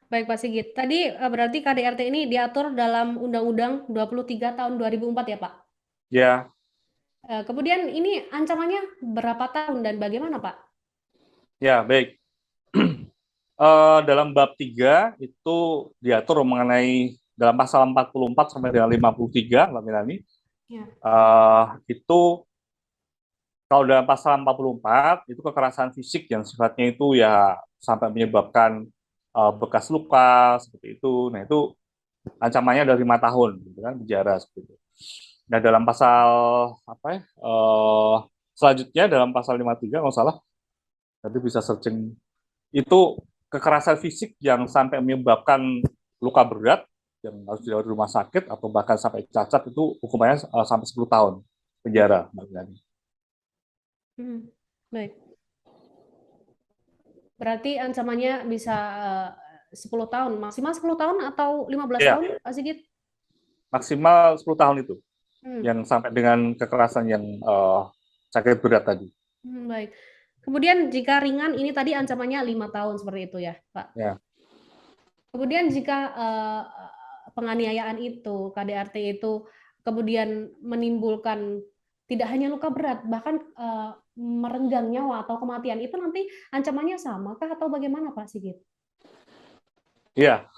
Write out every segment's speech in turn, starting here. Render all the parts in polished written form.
Baik Pak Sigit. Tadi berarti KDRT ini diatur dalam Undang-Undang 23 tahun 2004 ya Pak? Ya, Kemudian ini ancamannya berapa tahun dan bagaimana Pak? ya baik. Dalam bab 3 itu diatur mengenai dalam pasal 44 sampai dengan 53, Mbak Milani, Ya. itu kalau dalam pasal 44 itu kekerasan fisik yang sifatnya itu ya sampai menyebabkan bekas luka seperti itu. Nah, itu ancamannya dari 5 tahun gitu kan penjara seperti itu. Nah, dalam pasal apa ya? Selanjutnya dalam pasal 53 kalau salah nanti bisa searching itu kekerasan fisik yang sampai menyebabkan luka berat yang harus dirawat di rumah sakit atau bahkan sampai cacat itu hukumannya sampai 10 tahun penjara, Mbak Gani. Hmm. Baik. Berarti ancamannya bisa 10 tahun, maksimal 10 tahun atau 15 Ya, tahun Pak Sigit? maksimal 10 tahun itu Hmm. yang sampai dengan kekerasan yang sakit berat tadi. Baik. Kemudian jika ringan ini tadi ancamannya 5 tahun seperti itu ya Pak? Ya, Kemudian jika penganiayaan itu, KDRT itu kemudian menimbulkan tidak hanya luka berat, bahkan merenggang nyawa atau kematian, itu nanti ancamannya sama kah atau bagaimana Pak Sigit? iya.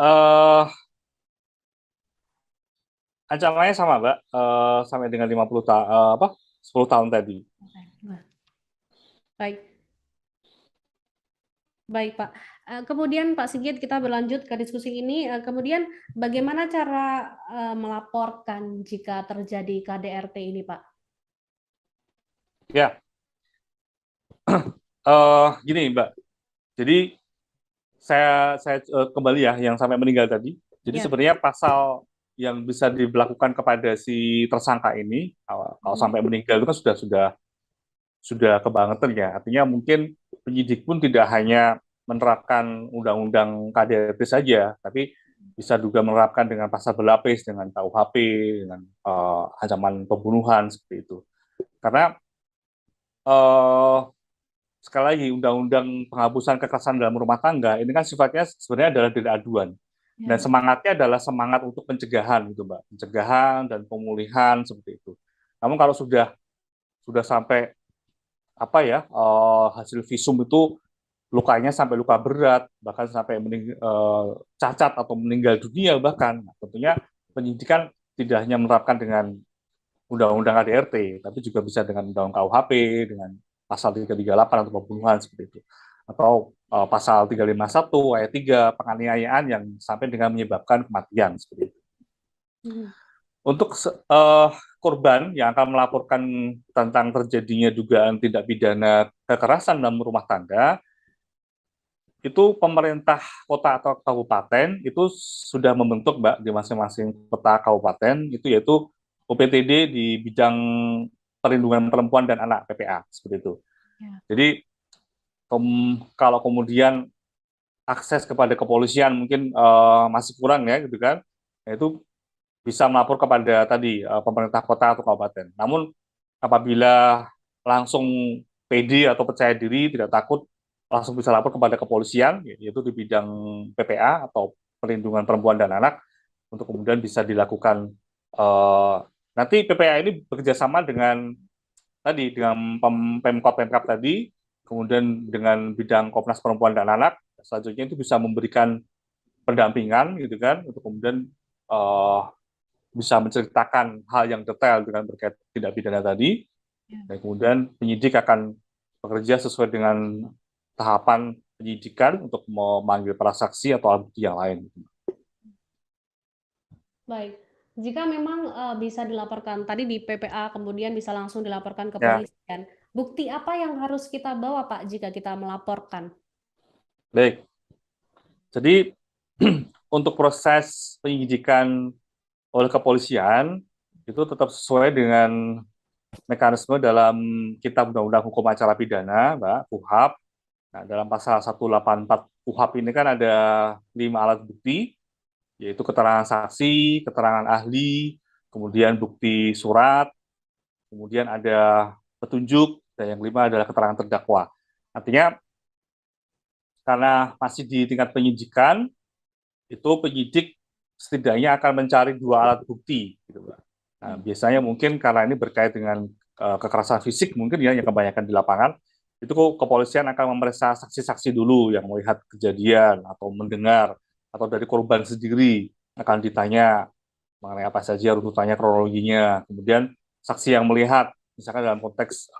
Ancamannya sama, Mbak, sampai dengan 50 tahun, apa 10 tahun tadi. Oke, baik, baik Pak. Kemudian Pak Sigit kita berlanjut ke diskusi ini. Kemudian bagaimana cara melaporkan jika terjadi KDRT ini Pak? Ya, gini, Mbak. Jadi saya kembali ya yang sampai meninggal tadi. Jadi Ya. sebenarnya pasal yang bisa diberlakukan kepada si tersangka ini kalau Mhm. sampai meninggal itu kan sudah kebangetan ya. Artinya mungkin penyidik pun tidak hanya menerapkan undang-undang KDRT saja, tapi bisa juga menerapkan dengan pasal berlapis, dengan KUHP, dengan ancaman pembunuhan seperti itu. Karena eh, sekali lagi undang-undang penghapusan kekerasan dalam rumah tangga ini kan sifatnya sebenarnya adalah delik aduan dan Ya. semangatnya adalah semangat untuk pencegahan gitu Mbak, pencegahan dan pemulihan seperti itu. Namun kalau sudah sampai apa ya hasil visum itu lukanya sampai luka berat bahkan sampai cacat atau meninggal dunia bahkan, nah, tentunya penyidikan tidak hanya menerapkan dengan undang-undang KDRT, tapi juga bisa dengan undang KUHP, dengan pasal 338 atau pembunuhan seperti itu. Atau pasal 351 ayat 3 penganiayaan yang sampai dengan menyebabkan kematian seperti itu. Mhm. Untuk korban yang akan melaporkan tentang terjadinya dugaan tindak pidana kekerasan dalam rumah tangga, itu pemerintah kota atau kabupaten itu sudah membentuk Mbak di masing-masing kota kabupaten itu yaitu UPTD di bidang perlindungan perempuan dan anak PPA seperti itu. Ya. Jadi kalau kemudian akses kepada kepolisian mungkin masih kurang ya gitu kan, ya itu bisa melapor kepada tadi pemerintah kota atau kabupaten. Namun apabila langsung PD atau percaya diri tidak takut langsung bisa lapor kepada kepolisian yaitu di bidang PPA atau perlindungan perempuan dan anak untuk kemudian bisa dilakukan nanti PPA ini bekerja sama dengan tadi dengan Pemkot Pemkap tadi, kemudian dengan bidang Komnas Perempuan dan Anak, selanjutnya itu bisa memberikan pendampingan gitu kan, untuk kemudian uh, bisa menceritakan hal yang detail dengan berkait tindak pidana tadi, Ya. dan kemudian penyidik akan bekerja sesuai dengan tahapan penyidikan untuk memanggil para saksi atau alat bukti yang lain. Baik, jika memang bisa dilaporkan tadi di PPA, kemudian bisa langsung dilaporkan ke Ya, polisian. Bukti apa yang harus kita bawa, Pak, jika kita melaporkan? baik. Jadi untuk proses penyidikan oleh kepolisian itu tetap sesuai dengan mekanisme dalam Kitab Undang-Undang Hukum Acara Pidana, Mbak, KUHAP. Nah, dalam pasal 184 KUHAP ini kan ada 5 alat bukti, yaitu keterangan saksi, keterangan ahli, kemudian bukti surat, kemudian ada petunjuk, dan yang kelima adalah keterangan terdakwa. Artinya, karena masih di tingkat penyidikan, itu penyidik setidaknya akan mencari 2 alat bukti, gitu, Mbak. Nah, biasanya mungkin karena ini berkait dengan kekerasan fisik mungkin ya yang kebanyakan di lapangan, itu kepolisian akan memeriksa saksi-saksi dulu yang melihat kejadian atau mendengar, atau dari korban sendiri akan ditanya mengenai apa saja runutannya, kronologinya. Kemudian saksi yang melihat, misalkan dalam konteks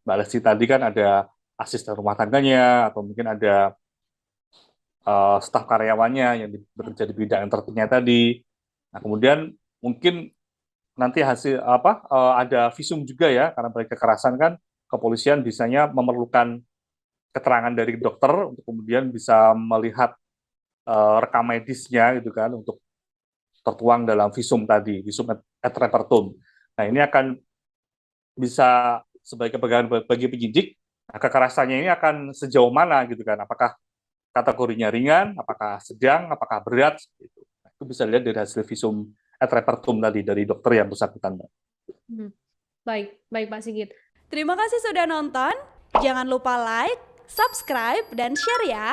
Mbak Lesti tadi kan ada asisten rumah tangganya, atau mungkin ada staf karyawannya yang bekerja di bidang entertainnya tadi. Nah, kemudian mungkin nanti hasil apa ada visum juga ya, karena berkait kekerasan kan kepolisian biasanya memerlukan keterangan dari dokter untuk kemudian bisa melihat rekam medisnya gitu kan, untuk tertuang dalam visum tadi, visum et repertum. Nah, ini akan bisa sebagai pegangan bagi penyidik. Nah, kekerasannya ini akan sejauh mana gitu kan? Apakah kategorinya ringan, apakah sedang, apakah berat? Gitu. Nah, itu bisa dilihat dari hasil visum et repertum tadi dari dokter yang bersangkutan. Baik, baik Pak Sigit. Terima kasih sudah nonton. Jangan lupa like, subscribe, dan share ya.